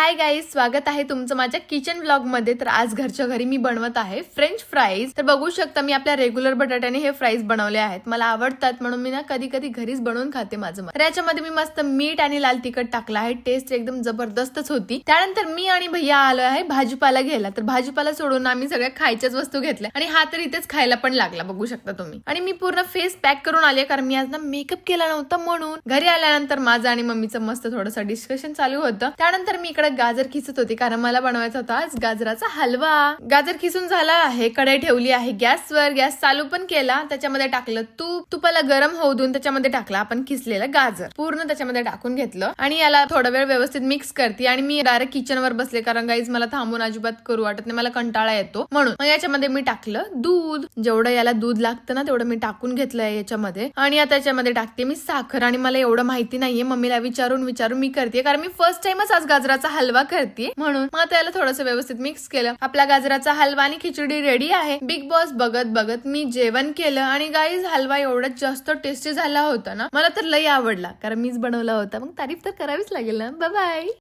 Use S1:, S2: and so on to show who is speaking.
S1: Hi guys, स्वागत आहे तुमचं माझ्या किचन व्लॉग मध्ये। तर आज घरच्या घरी मी बनवत आहे फ्रेंच फ्राईज। तर बघू शकता मी आपल्या रेग्युलर बटाट्याने हे फ्राईज बनवले आहेत। मला आवडतात म्हणून मी ना कधी कधी घरीच बनवून खाते माझं। तर याच्यामध्ये मी मस्त मीठ आणि लाल तिखट टाकलं आहे। टेस्ट एकदम जबरदस्तच होती। त्यानंतर मी आणि भैया आलो आहे भाजीपाला घ्यायला। तर भाजीपाला सोडून आम्ही सगळ्या खायच्याच वस्तू घेतल्या आणि हा तर इथेच खायला पण लागला, बघू शकता तुम्ही। आणि मी पूर्ण फेस पॅक करून आले कारण मी आज ना मेकअप केला नव्हता म्हणून। घरी आल्यानंतर माझं आणि मम्मीचं मस्त थोडंसं डिस्कशन चालू होतं। त्यानंतर मी इकडे गाजर खिसत होती कारण मला बनवायचा होता आज गाजराचा हलवा। गाजर खिसून झाला आहे, कढई ठेवली आहे गॅसवर, गॅस चालू पण केला। त्याच्यामध्ये टाकलं तूप, तुपाला गरम होऊ देऊन त्याच्यामध्ये टाकला आपण किसलेलं गाजर, पूर्ण त्याच्यामध्ये टाकून घेतलं आणि याला थोडा वेळ व्यवस्थित मिक्स करते। आणि मी डायरेक्ट किचन वर बसले कारण गाईज मला थांबून अजिबात करू वाटत नाही, मला कंटाळा येतो म्हणून। मग याच्यामध्ये मी टाकलं दूध, जेवढं याला दूध लागतं ना तेवढं मी टाकून घेतलंय याच्यामध्ये। आणि आता याच्यामध्ये टाकते मी साखर। आणि मला एवढं माहिती नाहीये, मम्मीला विचारून मी करते कारण मी फर्स्ट टाइमच आज गाजराचा हलवा करते म्हणून। मग त्याला थोडंसं व्यवस्थित मिक्स केलं। आपला गाजराचा हलवा आणि खिचडी रेडी आहे। बिग बॉस बघत बघत मी जेवण केलं आणि गाईज हलवा एवढाच जास्त टेस्टी झाला होता ना, मला तर लई आवडला कारण मीच बनवला होता। मग तारीफ तर करावीच लागेल ना। Bye bye.